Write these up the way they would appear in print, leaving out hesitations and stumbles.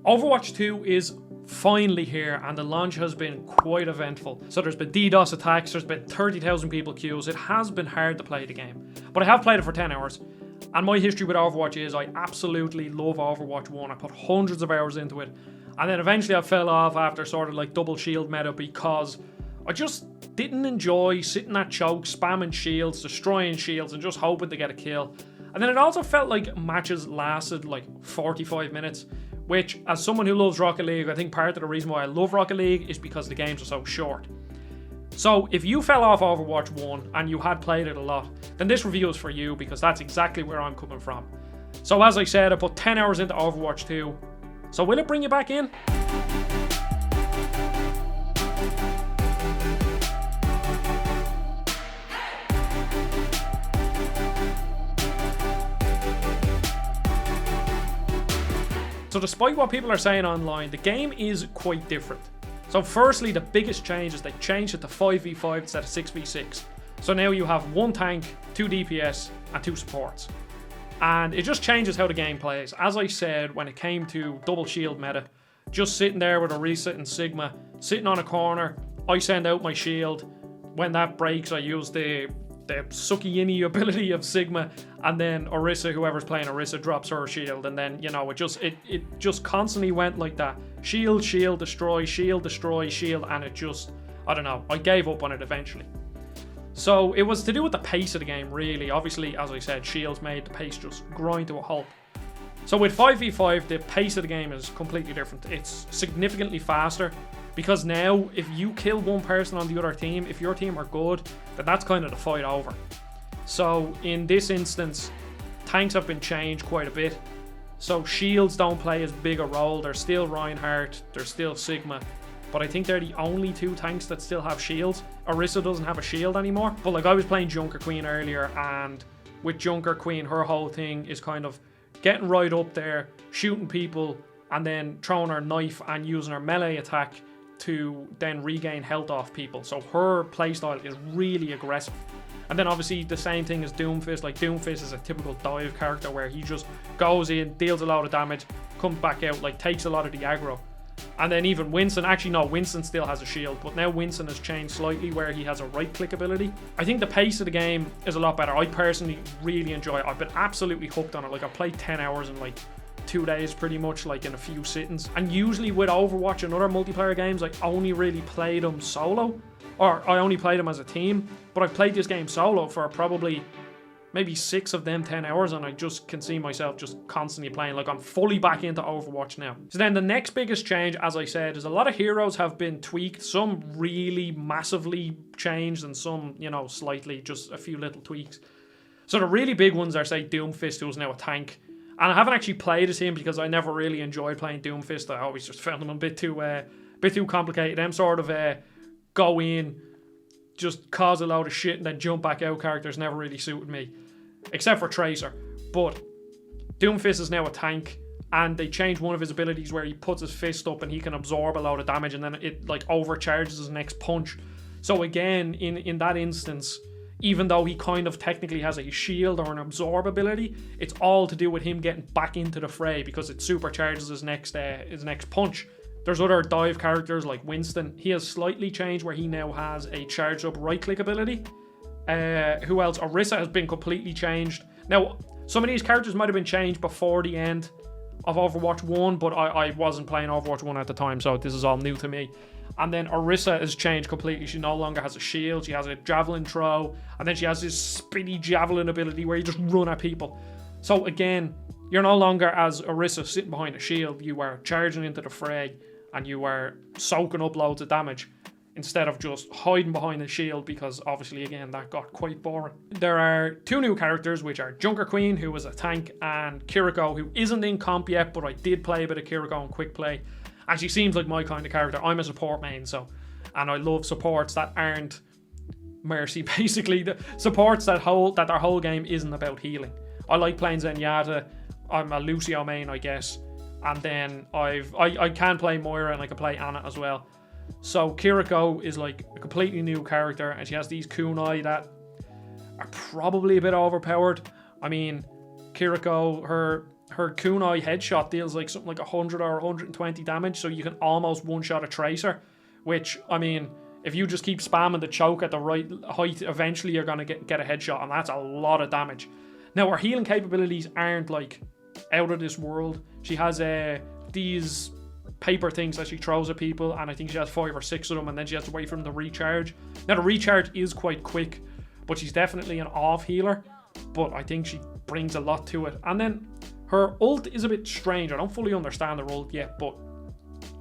Overwatch 2 is finally here, and the launch has been quite eventful. So there's been DDoS attacks, there's been 30,000 people queues. It has been hard to play the game, but I have played it for 10 hours. And my history with Overwatch is I absolutely love Overwatch 1. I put hundreds of hours into it, and then eventually I fell off after sort of like double shield meta because I just didn't enjoy sitting at choke, spamming shields, destroying shields, and just hoping to get a kill. And then it also felt like matches lasted like 45 minutes, which, as someone who loves Rocket League, I think part of the reason why I love Rocket League is because the games are so short. So if you fell off Overwatch 1 and you had played it a lot, then this review is for you, because that's exactly where I'm coming from. So as I said, I put 10 hours into Overwatch 2. So will it bring you back in? So despite what people are saying online, the game is quite different. So firstly, the biggest change is they changed it to 5v5 instead of 6v6. So now you have 1 tank, 2 DPS, and 2 supports. And it just changes how the game plays. As I said, when it came to double shield meta, just sitting there with Orisa and Sigma, sitting on a corner, I send out my shield. When that breaks, I use the sucky-inny ability of Sigma, and then Orisa, whoever's playing Orisa, drops her shield, and then, you know, it just constantly went like that. Shield, shield, destroy, shield, and it just, I don't know, I gave up on it eventually. So it was to do with the pace of the game, really. Obviously, as I said, shields made the pace just grind to a halt. So with 5v5, the pace of the game is completely different. It's significantly faster, because now if you kill one person on the other team, if your team are good, then that's kind of the fight over. So in this instance, tanks have been changed quite a bit. So shields don't play as big a role. There's still Reinhardt, there's still Sigma, but I think they're the only 2 tanks that still have shields. Orisa doesn't have a shield anymore. But like, I was playing Junker Queen earlier, and with Junker Queen, her whole thing is kind of getting right up there, shooting people, and then throwing her knife and using her melee attack to then regain health off people. So her playstyle is really aggressive. And then obviously the same thing as Doomfist. Like, Doomfist is a typical dive character where he just goes in, deals a lot of damage, comes back out, like takes a lot of the aggro. And then even Winston, actually no, Winston still has a shield, but now Winston has changed slightly where he has a right click ability. I think the pace of the game is a lot better. I personally really enjoy it. I've been absolutely hooked on it. Like, I played 10 hours in like 2 days pretty much, like in a few sittings. And usually with Overwatch and other multiplayer games, I only really play them solo, or I only play them as a team. But I've played this game solo for probably maybe 6 of them 10 hours, and I just can see myself just constantly playing. Like, I'm fully back into Overwatch now. So then the next biggest change, as I said, is a lot of heroes have been tweaked. Some really massively changed, and some, you know, slightly, just a few little tweaks. So the really big ones are, say, Doomfist, who's now a tank. And I haven't actually played as him because I never really enjoyed playing Doomfist. I always just found them a bit too complicated. Them sort of go in, just cause a load of shit, and then jump back out characters never really suited me, except for Tracer. But Doomfist is now a tank, and they changed one of his abilities where he puts his fist up and he can absorb a load of damage, and then it like overcharges his next punch. So again, in that instance, even though he kind of technically has a shield or an absorb ability, it's all to do with him getting back into the fray because it supercharges his next punch. There's other dive characters like Winston. He has slightly changed where he now has a charged up right click ability. Who else? Orisa has been completely changed. Now, some of these characters might have been changed before the end of Overwatch 1, but I wasn't playing Overwatch 1 at the time, so this is all new to me. And then Orisa has changed completely. She no longer has a shield, she has a javelin throw, and then she has this spinny javelin ability where you just run at people. So again, you're no longer, as Orisa, sitting behind a shield. You are charging into the fray, and you are soaking up loads of damage instead of just hiding behind a shield, because obviously, again, that got quite boring. There are 2 new characters, which are Junker Queen, who is a tank, and Kiriko, who isn't in comp yet, but I did play a bit of Kiriko in quick play. And she seems like my kind of character. I'm a support main, and I love supports that aren't Mercy. Basically, the supports that their whole game isn't about healing. I like playing Zenyatta. I'm a Lucio main, I guess. And then I can play Moira, and I can play Ana as well. So Kiriko is like a completely new character, and she has these kunai that are probably a bit overpowered. I mean, Kiriko, her her kunai headshot deals like something like 100 or 120 damage, so you can almost one-shot a tracer, which, I mean, if you just keep spamming the choke at the right height, eventually you're going to get a headshot, and that's a lot of damage. Now, her healing capabilities aren't like out of this world. She has these paper things that she throws at people, and I think she has 5 or 6 of them, and then she has to wait for them to recharge. Now, the recharge is quite quick, but she's definitely an off healer, but I think she brings a lot to it. And then her ult is a bit strange. I don't fully understand her ult yet, but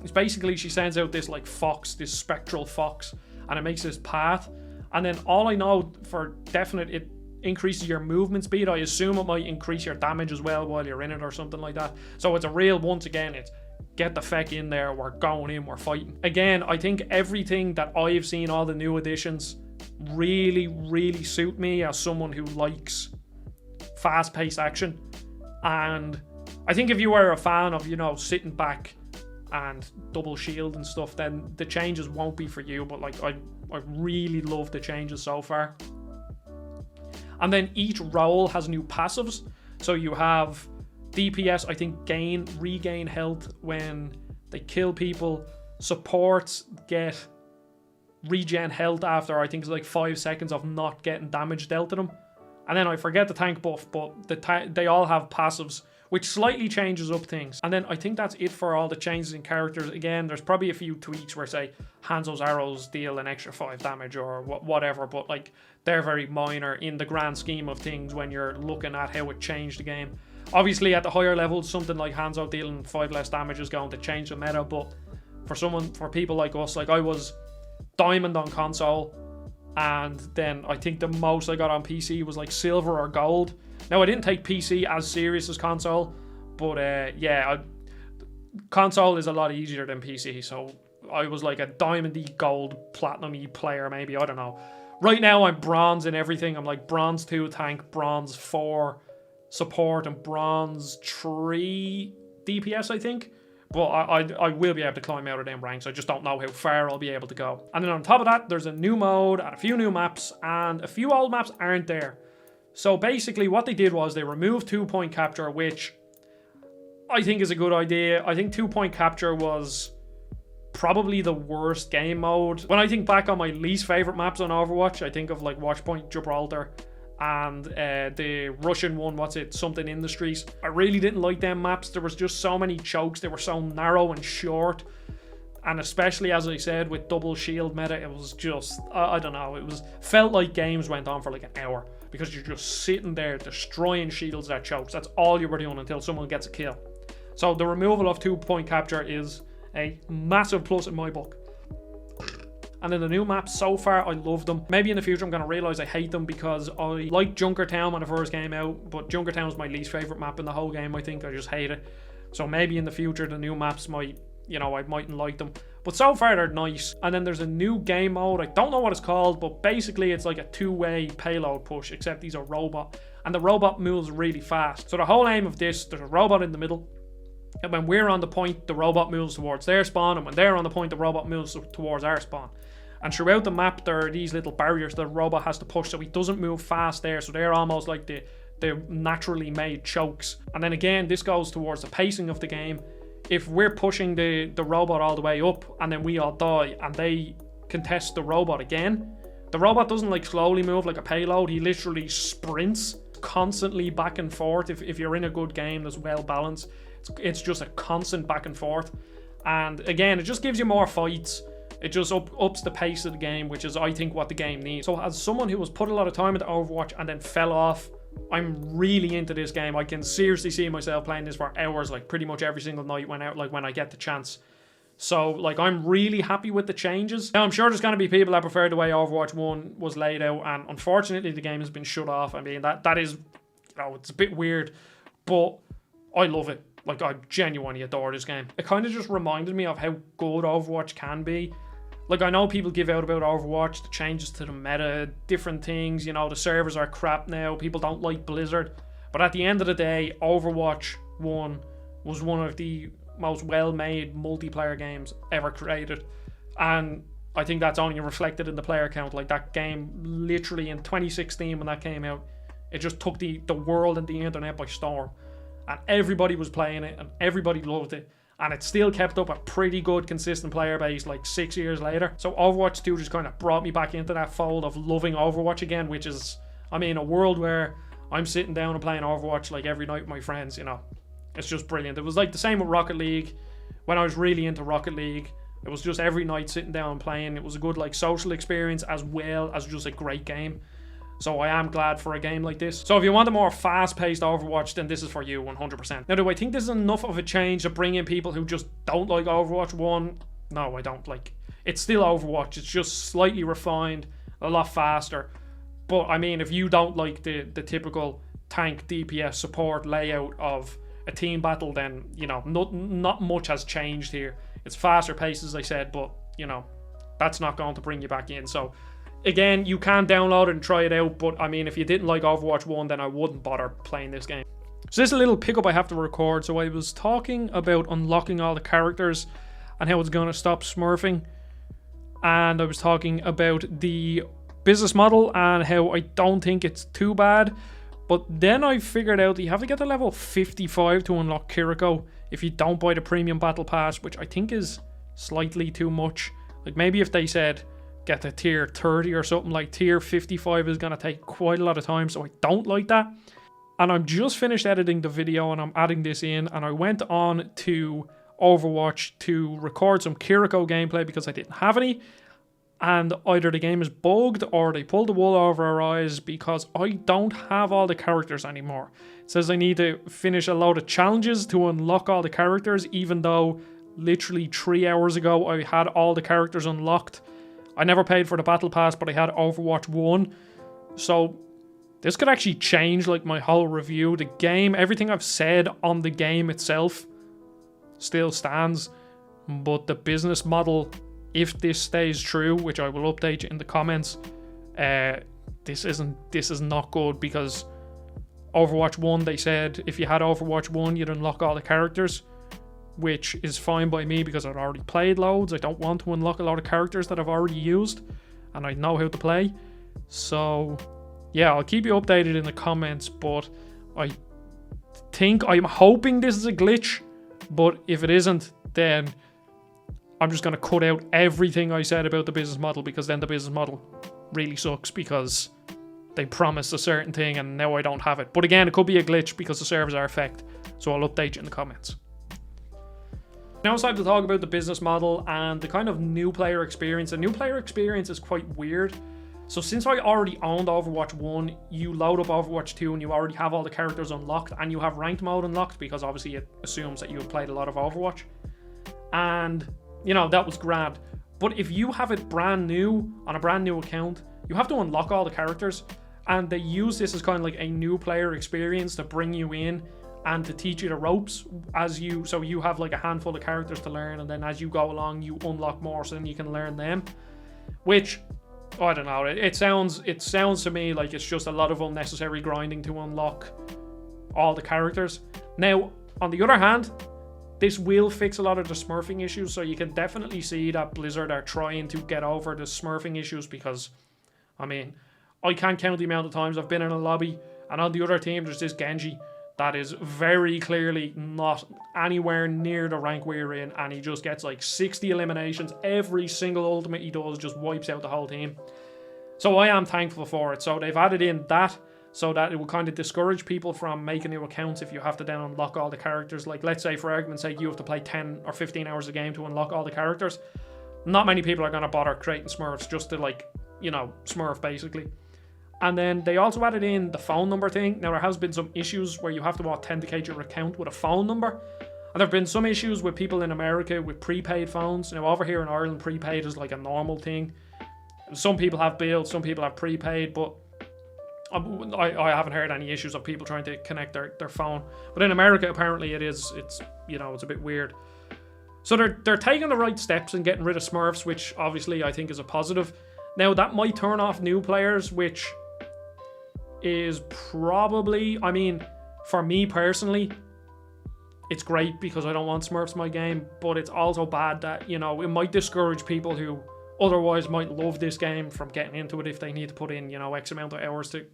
it's basically she sends out this like fox, this spectral fox, and it makes this path. And then all I know for definite, it increases your movement speed. I assume it might increase your damage as well while you're in it or something like that. So it's a real, once again, it's get the feck in there, we're going in, we're fighting. Again, I think everything that I've seen, all the new additions, really suit me as someone who likes fast-paced action. And I think if you are a fan of, you know, sitting back and double shield and stuff, then the changes won't be for you. But like, I really love the changes so far. And then each role has new passives. So you have DPS, I think, regain health when they kill people. Supports get regen health after, I think it's like 5 seconds of not getting damage dealt to them. And then I forget the tank buff, but they all have passives, which slightly changes up things. And then I think that's it for all the changes in characters. Again, there's probably a few tweaks where, say, Hanzo's arrows deal an extra 5 damage or whatever, but like they're very minor in the grand scheme of things when you're looking at how it changed the game. Obviously, at the higher levels, something like Hanzo dealing 5 less damage is going to change the meta, but for people like us, like I was diamond on console, and then I think the most I got on PC was like silver or gold. Now, I didn't take PC as serious as console, but console is a lot easier than PC, so I was like a diamond-y, gold, platinum-y player maybe, I don't know. Right now I'm bronze in everything. I'm like bronze 2 tank, bronze 4 support, and bronze 3 DPS, I think. But I will be able to climb out of them ranks. I just don't know how far I'll be able to go. And then on top of that, there's a new mode and a few new maps, and a few old maps aren't there. So basically what they did was they removed 2-point capture, which I think is a good idea. I think 2-point capture was probably the worst game mode. When I think back on my least favorite maps on Overwatch, I think of like Watchpoint Gibraltar and the Russian one, something Industries. I really didn't like them maps. There was just so many chokes. They were so narrow and short, and especially, as I said, with double shield meta, it was just, I don't know, it felt like games went on for like an hour, because you're just sitting there destroying shields at chokes. That's all you were doing until someone gets a kill. So the removal of 2-point capture is a massive plus in my book. And then the new maps, so far, I love them. Maybe in the future I'm going to realise I hate them, because I liked Junkertown when it first came out, but Junkertown is my least favourite map in the whole game, I think. I just hate it. So maybe in the future the new maps might, you know, I mightn't like them. But so far they're nice. And then there's a new game mode. I don't know what it's called, but basically it's like a 2-way payload push, except he's a robot. And the robot moves really fast. So the whole aim of this, there's a robot in the middle. And when we're on the point, the robot moves towards their spawn. And when they're on the point, the robot moves towards our spawn. And throughout the map, there are these little barriers the robot has to push, so he doesn't move fast there. So they're almost like the naturally made chokes. And then again, this goes towards the pacing of the game. If we're pushing the robot all the way up, and then we all die, and they contest the robot again, the robot doesn't like slowly move like a payload. He literally sprints constantly back and forth. If you're in a good game that's well balanced, it's just a constant back and forth. And again, it just gives you more fights. It just ups the pace of the game, which is, I think, what the game needs. So as someone who has put a lot of time into Overwatch and then fell off, I'm really into this game. I can seriously see myself playing this for hours, like pretty much every single night when I get the chance. So like, I'm really happy with the changes. Now, I'm sure there's going to be people that prefer the way Overwatch 1 was laid out, and unfortunately the game has been shut off. I mean, that is, you know, it's a bit weird, but I love it. Like, I genuinely adore this game. It kind of just reminded me of how good Overwatch can be. Like, I know people give out about Overwatch, the changes to the meta, different things, you know, the servers are crap now, people don't like Blizzard. But at the end of the day, Overwatch 1 was one of the most well-made multiplayer games ever created. And I think that's only reflected in the player count. Like, that game, literally in 2016 when that came out, it just took the world and the internet by storm. and everybody was playing it, and everybody loved it. And it still kept up a pretty good consistent player base like 6 years later. So Overwatch 2 just kind of brought me back into that fold of loving Overwatch again, which is, I mean, a world where I'm sitting down and playing Overwatch like every night with my friends, you know. It's just brilliant. It was like the same with Rocket League. When I was really into Rocket League, it was just every night sitting down and playing. It was a good like social experience as well as just a great game. So I am glad for a game like this. So if you want a more fast-paced Overwatch, then this is for you 100%. Now, do I think this is enough of a change to bring in people who just don't like Overwatch 1? No, I don't. Like, it's still Overwatch. It's just slightly refined, a lot faster. But, I mean, if you don't like the typical tank DPS support layout of a team battle, then, you know, not much has changed here. It's faster paced, as I said, but, you know, that's not going to bring you back in. So, again, you can download it and try it out, but I mean, if you didn't like Overwatch 1, then I wouldn't bother playing this game. So this is a little pickup I have to record. So I was talking about unlocking all the characters and how it's going to stop smurfing. And I was talking about the business model and how I don't think it's too bad. But then I figured out that you have to get to level 55 to unlock Kiriko if you don't buy the premium battle pass, which I think is slightly too much. Like, maybe if they said get to tier 30 or something, like tier 55 is going to take quite a lot of time, so I don't like that. And I'm just finished editing the video and I'm adding this in, and I went on to Overwatch to record some Kiriko gameplay because I didn't have any, and either the game is bugged or they pulled the wool over our eyes because I don't have all the characters anymore. It says I need to finish a load of challenges to unlock all the characters, even though literally 3 hours ago I had all the characters unlocked. I never paid for the battle pass, but I had Overwatch 1. So this could actually change like my whole review. The game, everything I've said on the game itself still stands. But the business model, if this stays true, which I will update you in the comments, this is not good, because Overwatch 1, they said if you had Overwatch 1, you'd unlock all the characters, which is fine by me because I've already played loads. I don't want to unlock a lot of characters that I've already used and I know how to play. So yeah, I'll keep you updated in the comments, but I'm hoping this is a glitch, but if it isn't, then I'm just going to cut out everything I said about the business model, because then the business model really sucks because they promised a certain thing and now I don't have it. But again, it could be a glitch because the servers are affected, so I'll update you in the comments. Now it's time to talk about the business model and the kind of new player experience. The new player experience is quite weird. So since I already owned Overwatch 1, you load up Overwatch 2 and you already have all the characters unlocked and you have ranked mode unlocked, because obviously it assumes that you have played a lot of Overwatch. And, you know, that was grand. But if you have it brand new on a brand new account, you have to unlock all the characters. And they use this as kind of like a new player experience to bring you in and to teach you the ropes so you have like a handful of characters to learn, and then as you go along you unlock more, so then you can learn them, which I don't know, it sounds to me like it's just a lot of unnecessary grinding to unlock all the characters. Now on the other hand, this will fix a lot of the smurfing issues, so you can definitely see that Blizzard are trying to get over the smurfing issues, because I mean, I can't count the amount of times I've been in a lobby and on the other team there's this Genji that is very clearly not anywhere near the rank we're in, and he just gets like 60 eliminations. Every single ultimate he does just wipes out the whole team. So I am thankful for it. So they've added in that so that it will kind of discourage people from making new accounts if you have to then unlock all the characters. Like, let's say for argument's sake you have to play 10 or 15 hours a game to unlock all the characters. Not many people are going to bother creating smurfs just to, like, you know, smurf basically. And then they also added in the phone number thing. Now there has been some issues where you have to authenticate your account with a phone number. And there have been some issues with people in America with prepaid phones. Now over here in Ireland, prepaid is like a normal thing. Some people have billed, some people have prepaid, but I haven't heard any issues of people trying to connect their phone. But in America, apparently it's a bit weird. So they're taking the right steps and getting rid of smurfs, which obviously I think is a positive. Now that might turn off new players, which is probably, I mean, for me personally, it's great because I don't want smurfs in my game, but it's also bad that, you know, it might discourage people who otherwise might love this game from getting into it if they need to put in, you know, X amount of hours to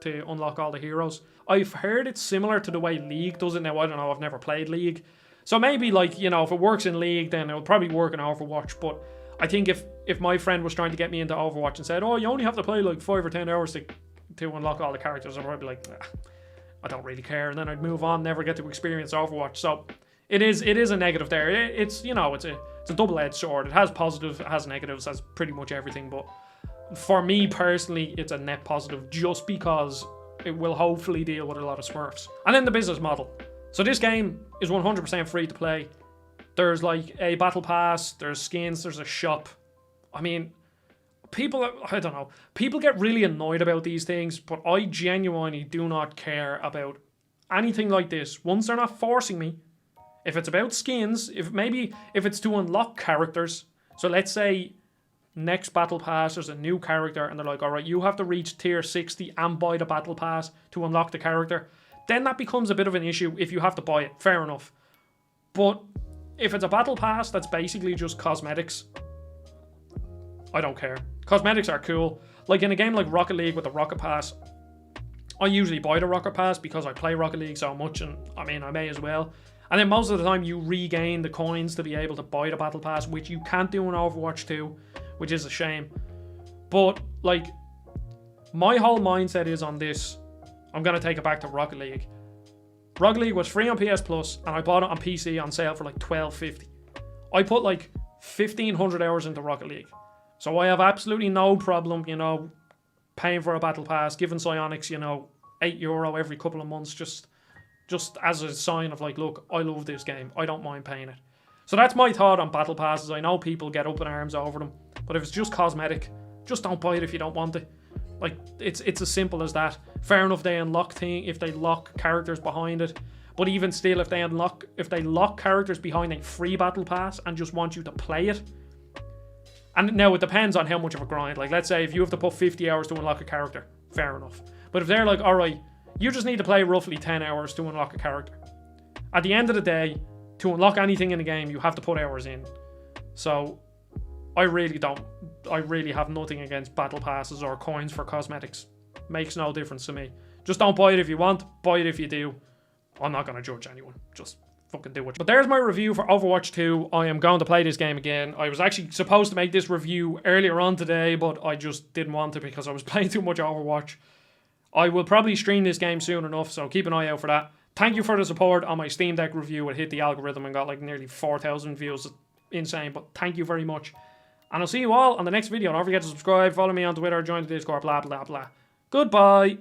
to unlock all the heroes. I've heard it's similar to the way League does it. Now, I don't know, I've never played League. So maybe, like, you know, if it works in League, then it'll probably work in Overwatch. But I think if my friend was trying to get me into Overwatch and said, oh, you only have to play like 5 or 10 hours to unlock all the characters, I'd probably be like, nah, I don't really care. And then I'd move on, never get to experience Overwatch. So it is a negative there. It's, you know, it's a double-edged sword. It has positives, it has negatives, has pretty much everything. But for me personally, it's a net positive just because it will hopefully deal with a lot of smurfs. And then the business model. So this game is 100% free to play. There's like a battle pass, there's skins, there's a shop. I mean, people, I don't know, people get really annoyed about these things, but I genuinely do not care about anything like this. Once they're not forcing me, if it's about skins, if it's to unlock characters, so let's say next battle pass there's a new character and they're like, alright, you have to reach tier 60 and buy the battle pass to unlock the character, then that becomes a bit of an issue if you have to buy it, fair enough. But if it's a battle pass that's basically just cosmetics, I don't care. Cosmetics are cool. Like in a game like Rocket League with the Rocket Pass, I usually buy the Rocket Pass because I play Rocket League so much, and I mean, I may as well. And then most of the time you regain the coins to be able to buy the battle pass, which you can't do in Overwatch 2, which is a shame. But like, my whole mindset is on this. I'm going to take it back to Rocket League. Rocket League was free on PS Plus, and I bought it on PC on sale for like $12.50. I put like 1,500 hours into Rocket League. So I have absolutely no problem, you know, paying for a battle pass, giving Psyonix, you know, €8 every couple of months, just as a sign of like, look, I love this game. I don't mind paying it. So that's my thought on battle passes. I know people get up in arms over them, but if it's just cosmetic, just don't buy it if you don't want it. Like, it's as simple as that. Fair enough, they unlock if they lock characters behind it. But even still, if they lock characters behind a free battle pass and just want you to play it. And now it depends on how much of a grind. Like, let's say if you have to put 50 hours to unlock a character, fair enough. But if they're like, alright, you just need to play roughly 10 hours to unlock a character. At the end of the day, to unlock anything in the game, you have to put hours in. So I really have nothing against battle passes or coins for cosmetics. Makes no difference to me. Just don't buy it if you want, buy it if you do. I'm not going to judge anyone. Just fucking do it. But there's my review for Overwatch 2. I am going to play this game again. I was actually supposed to make this review earlier on today, but I just didn't want to because I was playing too much Overwatch. I will probably stream this game soon enough, so keep an eye out for that. Thank you for the support on my Steam Deck review. It hit the algorithm and got like nearly 4,000 views. Insane, but thank you very much. And I'll see you all on the next video. Don't forget to subscribe, follow me on Twitter, join the Discord, blah, blah, blah. Goodbye.